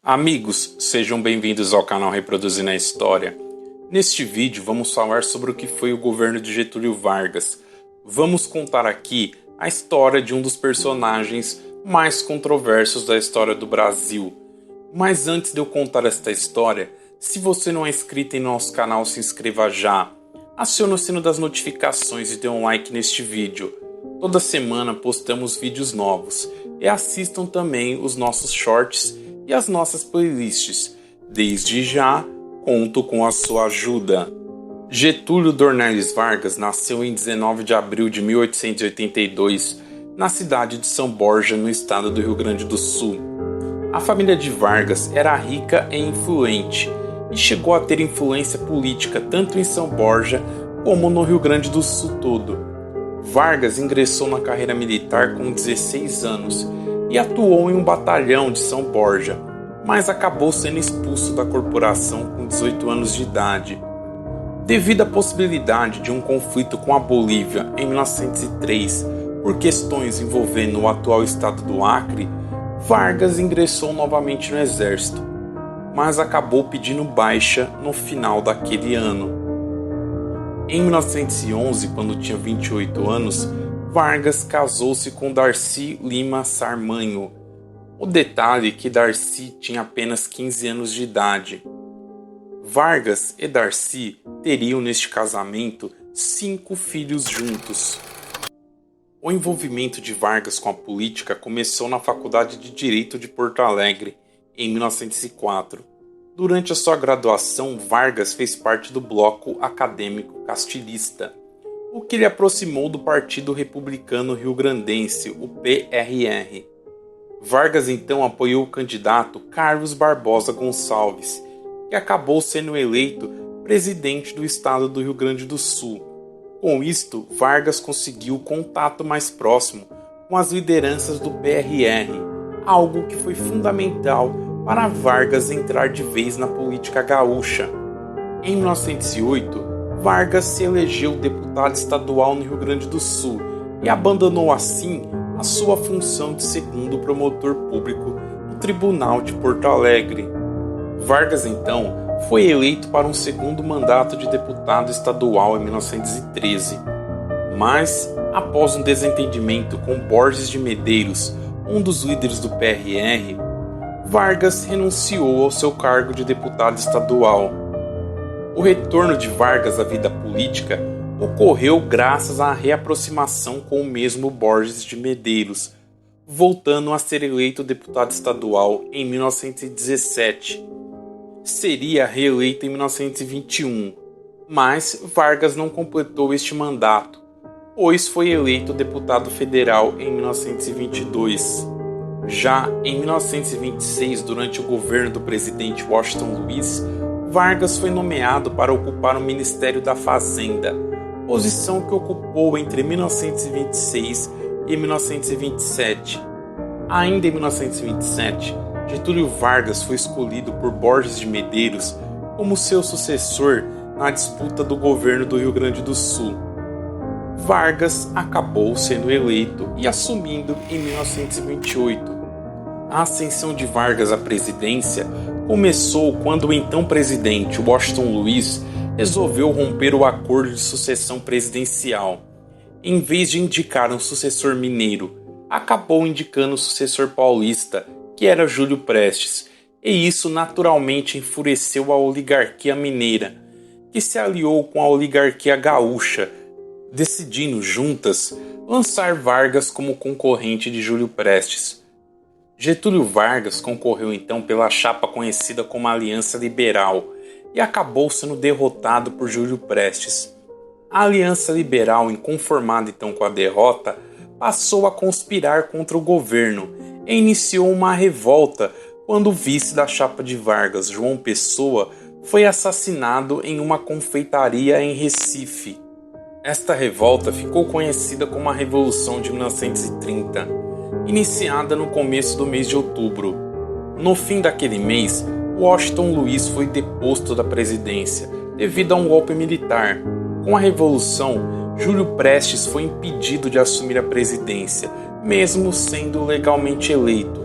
Amigos, sejam bem-vindos ao canal Reproduzindo a História. Neste vídeo vamos falar sobre o que foi o governo de Getúlio Vargas. Vamos contar aqui a história de um dos personagens mais controversos da história do Brasil. Mas antes de eu contar esta história, se você não é inscrito em nosso canal, se inscreva já. Acione o sino das notificações e dê um like neste vídeo. Toda semana postamos vídeos novos e assistam também os nossos shorts e as nossas playlists. Desde já, conto com a sua ajuda. Getúlio Dornelles Vargas nasceu em 19 de abril de 1882, na cidade de São Borja, no estado do Rio Grande do Sul. A família de Vargas era rica e influente, e chegou a ter influência política tanto em São Borja como no Rio Grande do Sul todo. Vargas ingressou na carreira militar com 16 anos e atuou em um batalhão de São Borja, mas acabou sendo expulso da corporação com 18 anos de idade. Devido à possibilidade de um conflito com a Bolívia em 1903, por questões envolvendo o atual estado do Acre, Vargas ingressou novamente no exército, mas acabou pedindo baixa no final daquele ano. Em 1911, quando tinha 28 anos, Vargas casou-se com Darcy Lima Sarmanho. O detalhe é que Darcy tinha apenas 15 anos de idade. Vargas e Darcy teriam neste casamento 5 filhos juntos. O envolvimento de Vargas com a política começou na Faculdade de Direito de Porto Alegre, em 1904. Durante a sua graduação, Vargas fez parte do bloco acadêmico castilhista, o que lhe aproximou do Partido Republicano Rio-Grandense, o PRR. Vargas então apoiou o candidato Carlos Barbosa Gonçalves, que acabou sendo eleito presidente do estado do Rio Grande do Sul. Com isto, Vargas conseguiu contato mais próximo com as lideranças do PRR, algo que foi fundamental para Vargas entrar de vez na política gaúcha. Em 1908, Vargas se elegeu deputado estadual no Rio Grande do Sul e abandonou assim a sua função de segundo promotor público no Tribunal de Porto Alegre. Vargas então foi eleito para um segundo mandato de deputado estadual em 1913. Mas, após um desentendimento com Borges de Medeiros, um dos líderes do PRR, Vargas renunciou ao seu cargo de deputado estadual. O retorno de Vargas à vida política ocorreu graças à reaproximação com o mesmo Borges de Medeiros, voltando a ser eleito deputado estadual em 1917. Seria reeleito em 1921, mas Vargas não completou este mandato, pois foi eleito deputado federal em 1922. Já em 1926, durante o governo do presidente Washington Luiz, Vargas foi nomeado para ocupar o Ministério da Fazenda, posição que ocupou entre 1926 e 1927. Ainda em 1927, Getúlio Vargas foi escolhido por Borges de Medeiros como seu sucessor na disputa do governo do Rio Grande do Sul. Vargas acabou sendo eleito e assumindo em 1928. A ascensão de Vargas à presidência começou quando o então presidente Washington Luiz resolveu romper o acordo de sucessão presidencial. Em vez de indicar um sucessor mineiro, acabou indicando o sucessor paulista, que era Júlio Prestes, e isso naturalmente enfureceu a oligarquia mineira, que se aliou com a oligarquia gaúcha, decidindo juntas lançar Vargas como concorrente de Júlio Prestes. Getúlio Vargas concorreu então pela chapa conhecida como Aliança Liberal e acabou sendo derrotado por Júlio Prestes. A Aliança Liberal, inconformada então com a derrota, passou a conspirar contra o governo e iniciou uma revolta quando o vice da chapa de Vargas, João Pessoa, foi assassinado em uma confeitaria em Recife. Esta revolta ficou conhecida como a Revolução de 1930. Iniciada no começo do mês de outubro. No fim daquele mês, Washington Luiz foi deposto da presidência devido a um golpe militar. Com a Revolução, Júlio Prestes foi impedido de assumir a presidência, mesmo sendo legalmente eleito.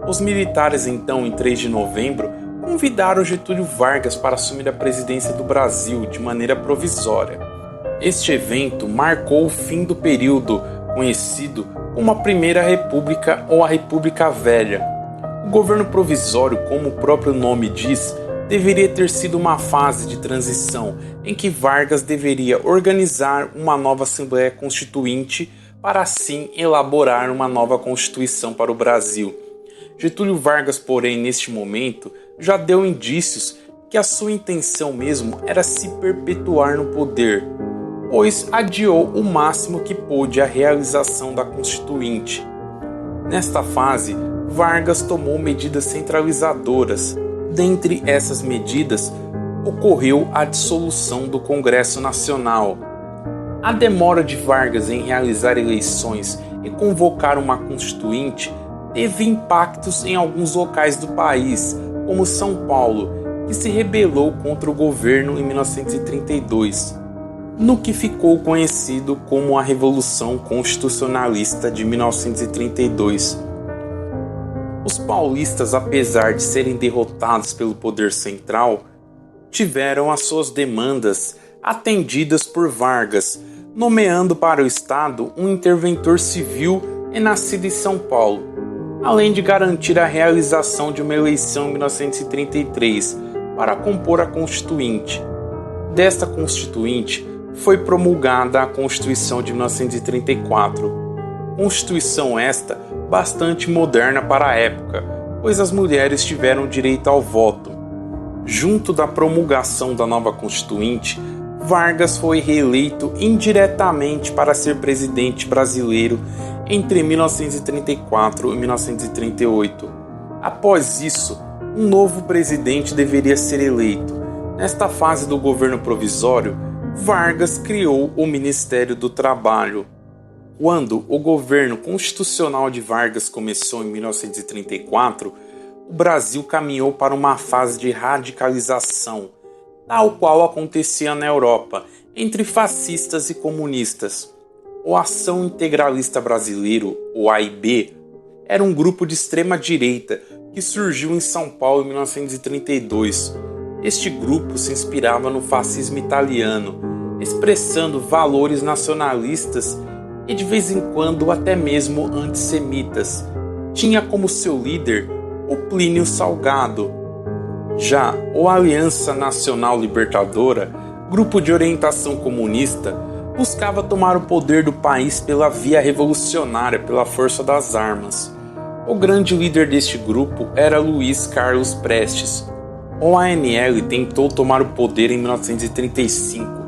Os militares, então, em 3 de novembro, convidaram Getúlio Vargas para assumir a presidência do Brasil de maneira provisória. Este evento marcou o fim do período conhecido como a Primeira República ou a República Velha. O governo provisório, como o próprio nome diz, deveria ter sido uma fase de transição em que Vargas deveria organizar uma nova Assembleia Constituinte para assim elaborar uma nova Constituição para o Brasil. Getúlio Vargas, porém, neste momento, já deu indícios que a sua intenção mesmo era se perpetuar no poder, pois adiou o máximo que pôde a realização da Constituinte. Nesta fase, Vargas tomou medidas centralizadoras. Dentre essas medidas, ocorreu a dissolução do Congresso Nacional. A demora de Vargas em realizar eleições e convocar uma Constituinte teve impactos em alguns locais do país, como São Paulo, que se rebelou contra o governo em 1932, no que ficou conhecido como a Revolução Constitucionalista de 1932. Os paulistas, apesar de serem derrotados pelo poder central, tiveram as suas demandas atendidas por Vargas, nomeando para o Estado um interventor civil e nascido em São Paulo, além de garantir a realização de uma eleição em 1933 para compor a Constituinte. Desta Constituinte foi promulgada a Constituição de 1934, Constituição esta bastante moderna para a época, pois as mulheres tiveram direito ao voto. Junto da promulgação da nova Constituinte, Vargas foi reeleito indiretamente para ser presidente brasileiro entre 1934 e 1938. Após isso, um novo presidente deveria ser eleito. Nesta fase do governo provisório, Vargas criou o Ministério do Trabalho. Quando o governo constitucional de Vargas começou em 1934, o Brasil caminhou para uma fase de radicalização, tal qual acontecia na Europa, entre fascistas e comunistas. O Ação Integralista Brasileiro, o AIB, era um grupo de extrema-direita que surgiu em São Paulo em 1932. Este grupo se inspirava no fascismo italiano, expressando valores nacionalistas e de vez em quando até mesmo antissemitas. Tinha como seu líder o Plínio Salgado. Já o Aliança Nacional Libertadora, grupo de orientação comunista, buscava tomar o poder do país pela via revolucionária, pela força das armas. O grande líder deste grupo era Luiz Carlos Prestes. O ANL tentou tomar o poder em 1935,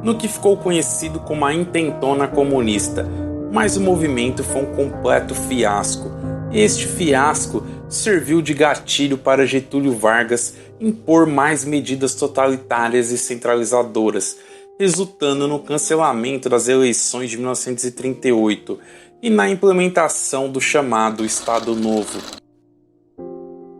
no que ficou conhecido como a Intentona Comunista, mas o movimento foi um completo fiasco. Este fiasco serviu de gatilho para Getúlio Vargas impor mais medidas totalitárias e centralizadoras, resultando no cancelamento das eleições de 1938 e na implementação do chamado Estado Novo.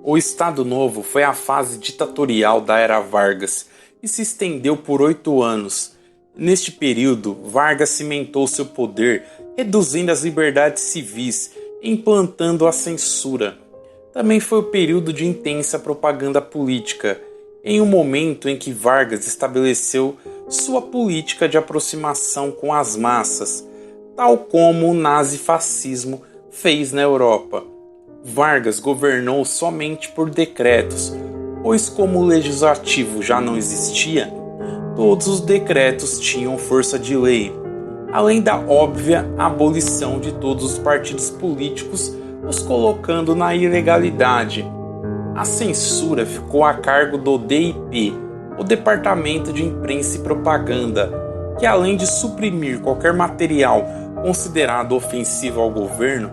O Estado Novo foi a fase ditatorial da era Vargas e se estendeu por 8 anos. Neste período, Vargas cimentou seu poder, reduzindo as liberdades civis e implantando a censura. Também foi o período de intensa propaganda política, em um momento em que Vargas estabeleceu sua política de aproximação com as massas, tal como o nazifascismo fez na Europa. Vargas governou somente por decretos, pois como o legislativo já não existia, todos os decretos tinham força de lei, além da óbvia abolição de todos os partidos políticos, os colocando na ilegalidade. A censura ficou a cargo do DIP, o Departamento de Imprensa e Propaganda, que além de suprimir qualquer material considerado ofensivo ao governo,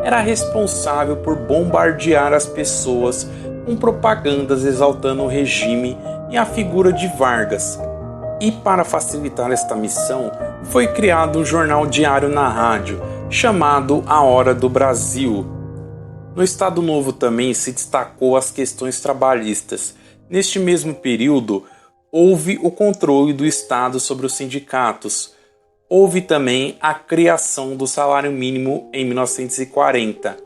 era responsável por bombardear as pessoas com propagandas exaltando o regime e a figura de Vargas. E para facilitar esta missão, foi criado um jornal diário na rádio, chamado A Hora do Brasil. No Estado Novo também se destacou as questões trabalhistas. Neste mesmo período, houve o controle do Estado sobre os sindicatos. Houve também a criação do salário mínimo em 1940.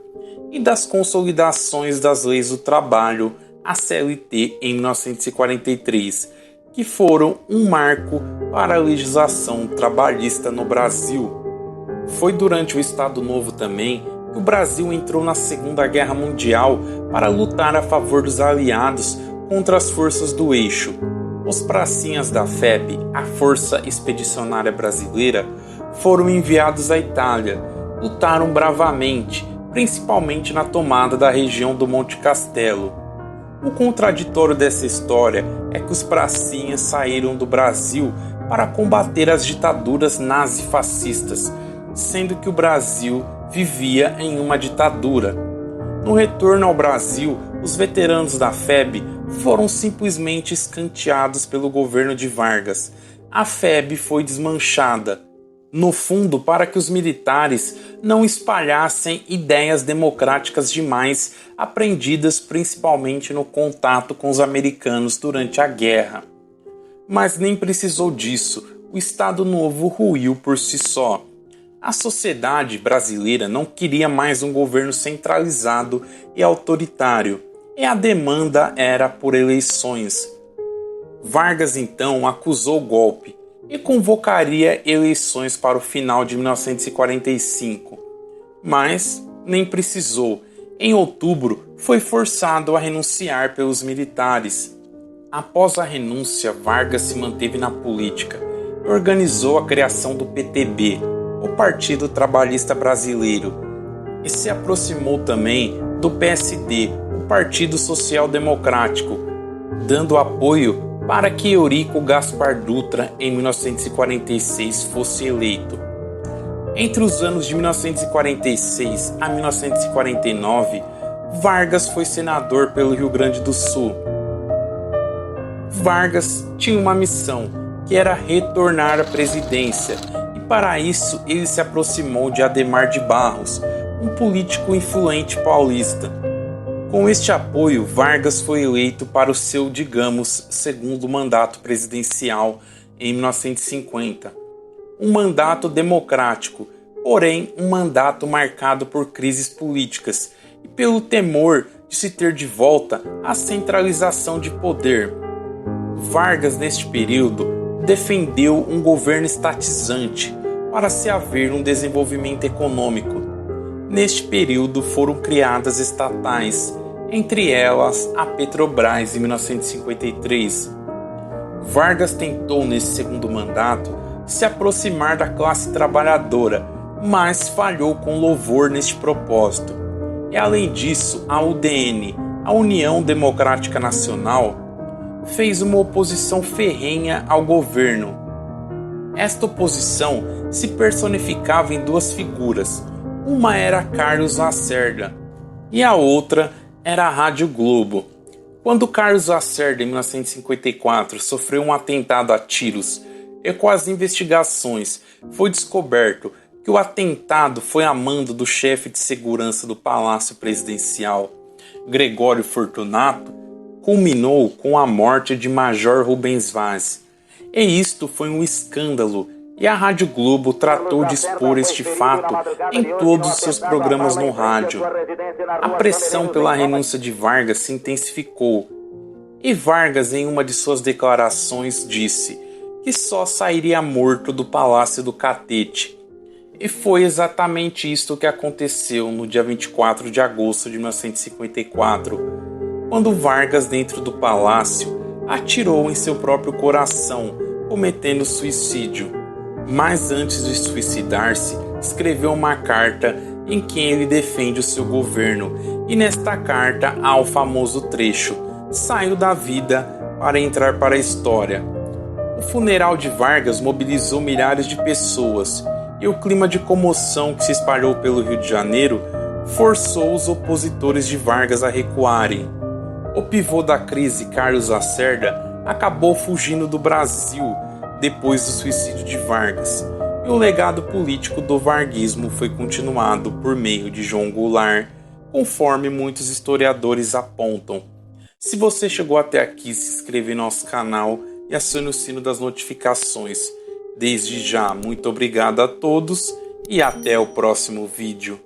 e das consolidações das leis do trabalho, a CLT, em 1943, que foram um marco para a legislação trabalhista no Brasil. Foi durante o Estado Novo também que o Brasil entrou na Segunda Guerra Mundial para lutar a favor dos aliados contra as forças do eixo. Os pracinhas da FEB, a Força Expedicionária Brasileira, foram enviados à Itália, lutaram bravamente, principalmente na tomada da região do Monte Castelo. O contraditório dessa história é que os pracinhas saíram do Brasil para combater as ditaduras nazifascistas, sendo que o Brasil vivia em uma ditadura. No retorno ao Brasil, os veteranos da FEB foram simplesmente escanteados pelo governo de Vargas. A FEB foi desmanchada, no fundo, para que os militares não espalhassem ideias democráticas demais, aprendidas principalmente no contato com os americanos durante a guerra. Mas nem precisou disso, o Estado Novo ruiu por si só. A sociedade brasileira não queria mais um governo centralizado e autoritário, e a demanda era por eleições. Vargas então acusou o golpe e convocaria eleições para o final de 1945. Mas nem precisou. Em outubro, foi forçado a renunciar pelos militares. Após a renúncia, Vargas se manteve na política e organizou a criação do PTB, o Partido Trabalhista Brasileiro, e se aproximou também do PSD, o Partido Social Democrático, dando apoio para que Eurico Gaspar Dutra, em 1946, fosse eleito. Entre os anos de 1946 a 1949, Vargas foi senador pelo Rio Grande do Sul. Vargas tinha uma missão, que era retornar à presidência, e para isso ele se aproximou de Adhemar de Barros, um político influente paulista. Com este apoio, Vargas foi eleito para o seu, digamos, segundo mandato presidencial em 1950. Um mandato democrático, porém um mandato marcado por crises políticas e pelo temor de se ter de volta a centralização de poder. Vargas, neste período, defendeu um governo estatizante para se haver um desenvolvimento econômico. Neste período foram criadas estatais, entre elas a Petrobras em 1953. Vargas tentou, nesse segundo mandato, se aproximar da classe trabalhadora, mas falhou com louvor neste propósito. E além disso, a UDN, a União Democrática Nacional, fez uma oposição ferrenha ao governo. Esta oposição se personificava em duas figuras. Uma era Carlos Lacerda e a outra era a Rádio Globo. Quando Carlos Lacerda, em 1954, sofreu um atentado a tiros e com as investigações foi descoberto que o atentado foi a mando do chefe de segurança do Palácio Presidencial, Gregório Fortunato, culminou com a morte de Major Rubens Vaz. E isto foi um escândalo, e a Rádio Globo tratou de expor este fato em todos os seus programas no rádio. A pressão pela renúncia de Vargas se intensificou, e Vargas, em uma de suas declarações, disse que só sairia morto do Palácio do Catete. E foi exatamente isto que aconteceu no dia 24 de agosto de 1954, quando Vargas, dentro do palácio, atirou em seu próprio coração, cometendo suicídio. Mas antes de suicidar-se, escreveu uma carta em que ele defende o seu governo, e nesta carta há o famoso trecho: "Saiu da vida para entrar para a história". O funeral de Vargas mobilizou milhares de pessoas, e o clima de comoção que se espalhou pelo Rio de Janeiro forçou os opositores de Vargas a recuarem. O pivô da crise, Carlos Lacerda, acabou fugindo do Brasil depois do suicídio de Vargas, e o legado político do varguismo foi continuado por meio de João Goulart, conforme muitos historiadores apontam. Se você chegou até aqui, se inscreva em nosso canal e acione o sino das notificações. Desde já, muito obrigado a todos e até o próximo vídeo.